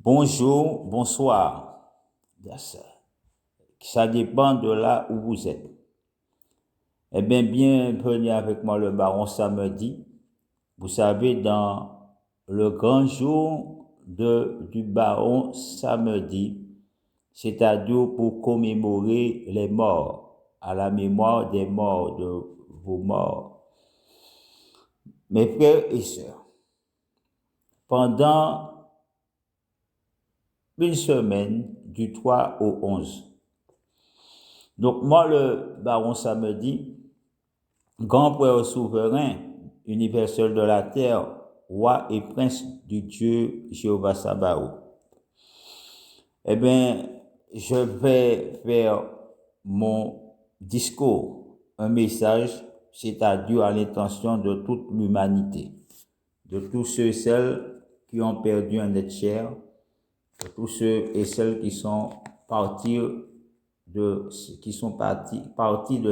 Bonjour, bonsoir. Ça dépend de là où vous êtes. Eh bien, bienvenue avec moi le baron samedi. Vous savez, dans le grand jour du baron samedi, c'est-à-dire pour commémorer les morts, à la mémoire des morts, de vos morts. Mes frères et sœurs, pendant une semaine, du 3 au 11. Donc moi, le baron samedi, grand prêtre souverain, universel de la terre, roi et prince du Dieu Jéhovah Sabaoth. Eh bien, je vais faire mon discours, un message, c'est-à-dire à l'intention de toute l'humanité, de tous ceux et celles qui ont perdu un être cher, de tous ceux et celles qui sont partis de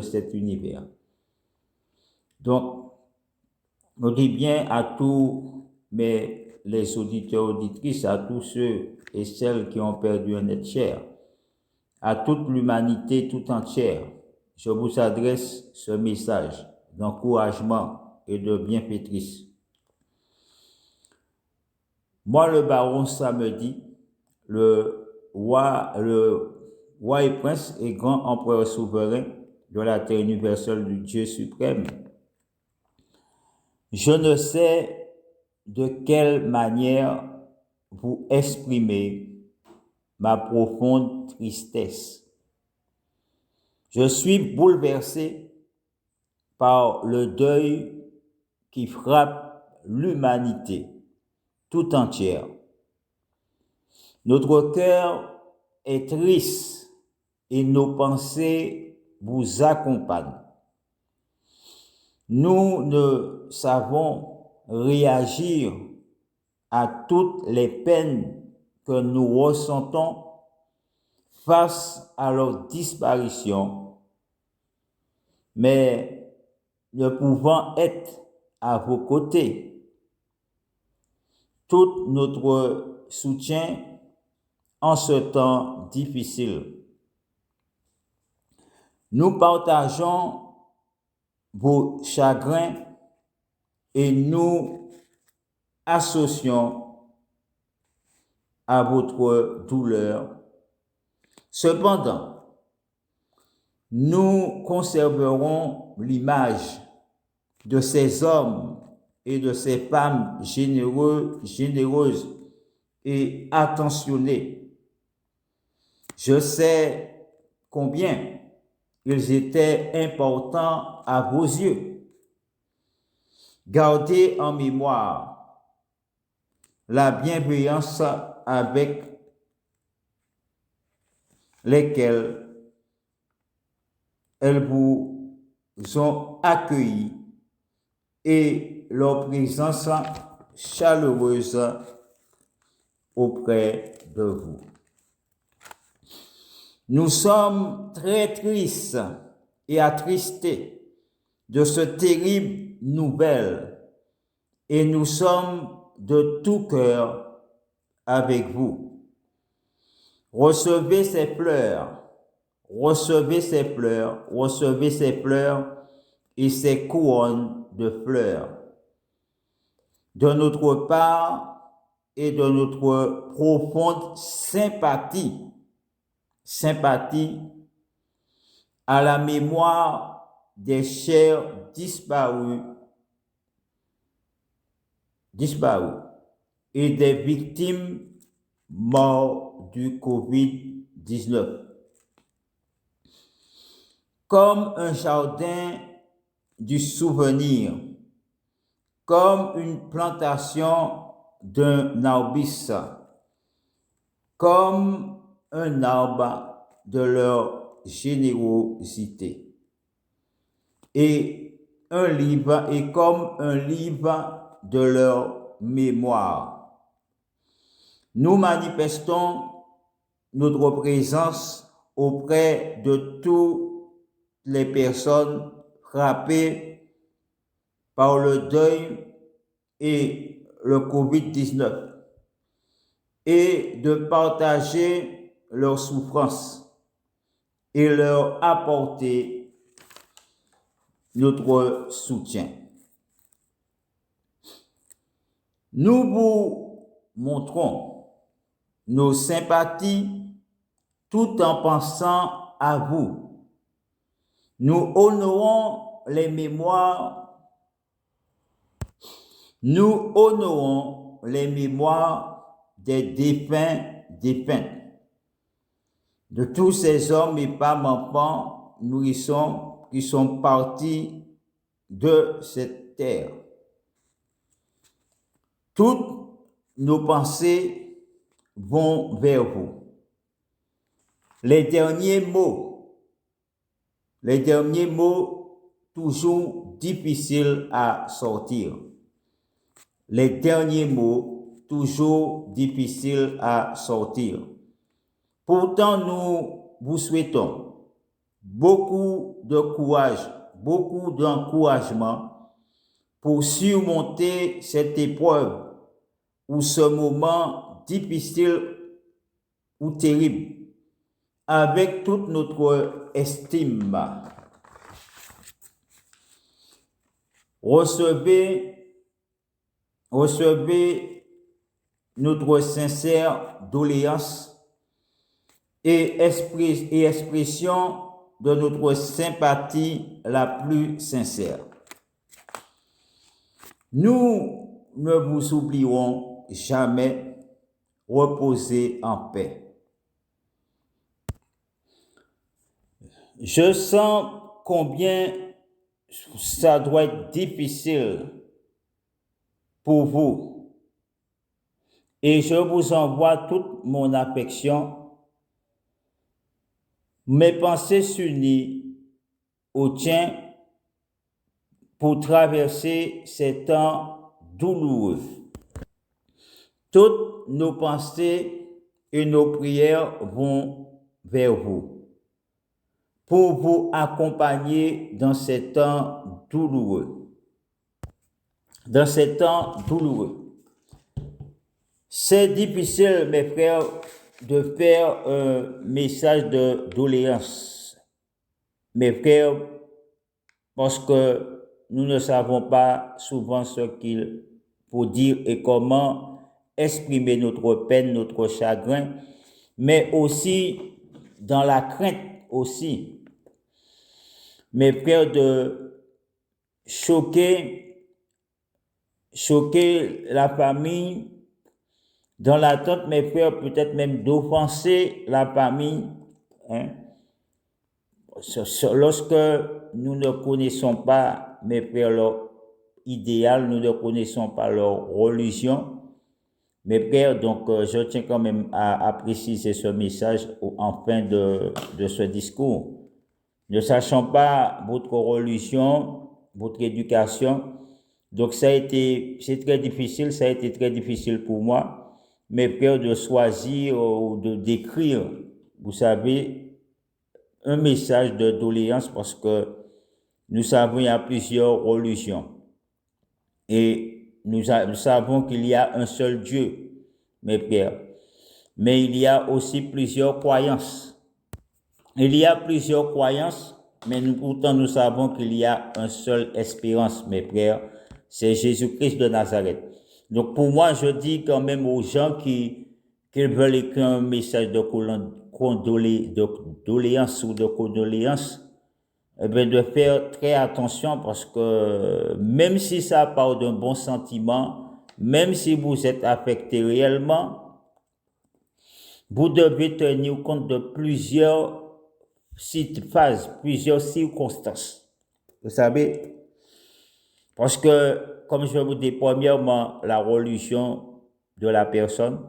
cet univers. Donc, je dis bien à tous les auditeurs, auditrices, à tous ceux et celles qui ont perdu un être cher, à toute l'humanité tout entière, je vous adresse ce message d'encouragement et de bienfaitrice. Moi, le baron samedi, le roi et prince et grand empereur souverain de la terre universelle du Dieu suprême, je ne sais de quelle manière vous exprimer ma profonde tristesse. Je suis bouleversé par le deuil qui frappe l'humanité tout entière. Notre cœur est triste et nos pensées vous accompagnent. Nous ne savons réagir à toutes les peines que nous ressentons face à leur disparition, mais ne pouvant être à vos côtés, tout notre soutien en ce temps difficile. Nous partageons vos chagrins et nous associons à votre douleur. Cependant, nous conserverons l'image de ces hommes et de ces femmes généreuses et attentionnées. Je sais combien ils étaient importants à vos yeux. Gardez en mémoire la bienveillance avec lesquelles elles vous ont accueillis et leur présence chaleureuse auprès de vous. Nous sommes très tristes et attristés de cette terrible nouvelle et nous sommes de tout cœur avec vous. Recevez ces pleurs et ces couronnes de fleurs de notre part et de notre profonde sympathie à la mémoire des chers disparus et des victimes mortes du COVID-19. Comme un jardin du souvenir, comme une plantation d'un arbuste, comme un arbre de leur générosité, et comme un livre de leur mémoire. Nous manifestons notre présence auprès de toutes les personnes frappées par le deuil et le COVID-19. et de partager leurs souffrances et leur apporter notre soutien. Nous vous montrons nos sympathies tout en pensant à vous. Nous honorons les mémoires des défunts, de tous ces hommes et femmes, enfants, nourrissons qui sont partis de cette terre. Toutes nos pensées vont vers vous. Les derniers mots toujours difficiles à sortir. Les derniers mots toujours difficiles à sortir. Pourtant, nous vous souhaitons beaucoup de courage, beaucoup d'encouragement pour surmonter cette épreuve ou ce moment difficile ou terrible avec toute notre estime. Recevez notre sincère doléance et expression de notre sympathie la plus sincère. Nous ne vous oublierons jamais. Reposez en paix. Je sens combien ça doit être difficile pour vous et je vous envoie toute mon affection. Mes pensées s'unissent au tien pour traverser ces temps douloureux. Toutes nos pensées et nos prières vont vers vous pour vous accompagner dans ces temps douloureux. C'est difficile, mes frères, de faire un message de doléance. Mes frères, parce que nous ne savons pas souvent ce qu'il faut dire et comment exprimer notre peine, notre chagrin, mais aussi dans la crainte aussi, mes frères, de choquer la famille, dans l'attente, mes frères, peut-être même d'offenser la famille, lorsque nous ne connaissons pas, mes frères, leur idéal, nous ne connaissons pas leur religion. Mes frères, donc je tiens quand même à préciser ce message en fin de ce discours. Ne sachant pas votre religion, votre éducation, donc ça a été très difficile pour moi, mes frères, de choisir ou de d'écrire, vous savez, un message de doléance, parce que nous savons qu'il y a plusieurs religions et nous savons qu'il y a un seul Dieu, mes frères, mais il y a aussi plusieurs croyances. Mais pourtant nous savons qu'il y a une seule espérance, mes frères, c'est Jésus-Christ de Nazareth. Donc pour moi, je dis quand même aux gens qui veulent écrire un message de doléance ou de condoléance, de faire très attention, parce que même si ça part d'un bon sentiment, même si vous êtes affecté réellement, vous devez tenir compte de plusieurs phases, plusieurs circonstances. Vous savez, parce que, comme je vous dis, premièrement, la religion de la personne,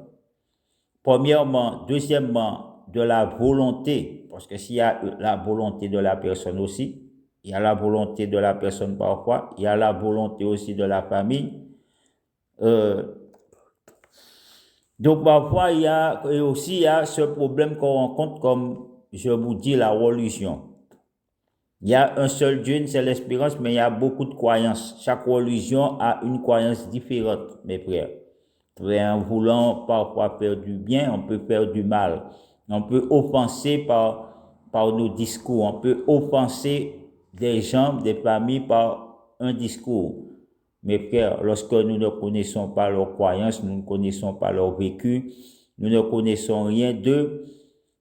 deuxièmement, de la volonté, parce que s'il y a la volonté de la personne aussi, il y a la volonté de la personne parfois, il y a la volonté aussi de la famille. Donc parfois, il y a ce problème qu'on rencontre, comme je vous dis, la religion. Il y a un seul Dieu, une seule espérance, mais il y a beaucoup de croyances. Chaque religion a une croyance différente, mes frères. Et en voulant parfois faire du bien, on peut faire du mal. On peut offenser par nos discours. On peut offenser des gens, des familles par un discours. Mes frères, lorsque nous ne connaissons pas leurs croyances, nous ne connaissons pas leur vécu, nous ne connaissons rien d'eux,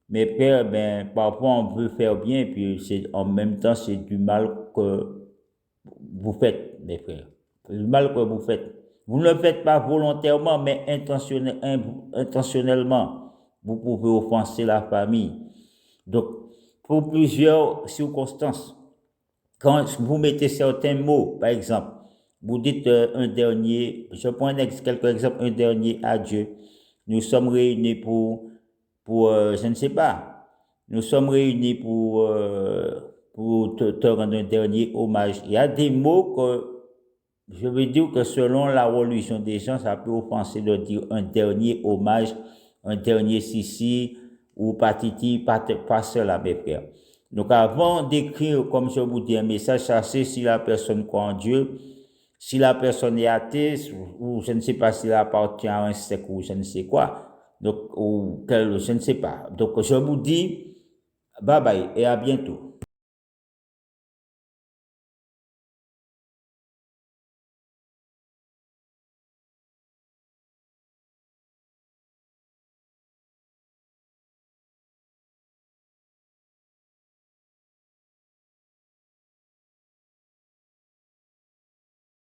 mes frères, ben, parfois on veut faire bien, puis en même temps, c'est du mal que vous faites, mes frères. C'est du mal que vous faites. Vous ne le faites pas volontairement, mais intentionnellement. Vous pouvez offenser la famille. Donc, pour plusieurs circonstances, quand vous mettez certains mots, par exemple, vous dites un dernier, je prends quelques exemples, un dernier adieu. Nous sommes réunis je ne sais pas, nous sommes réunis pour te rendre un dernier hommage. Il y a des mots que je veux dire que selon la religion des gens, ça peut offenser de dire un dernier hommage, un dernier sissi ou patiti, pas cela, mes frères. Donc avant d'écrire, comme je vous dis, un message, sachez si la personne croit en Dieu, si la personne est athée, ou je ne sais pas s'il appartient à un secte ou je ne sais quoi. Donc, je ne sais pas. Donc je vous dis, bye bye et à bientôt.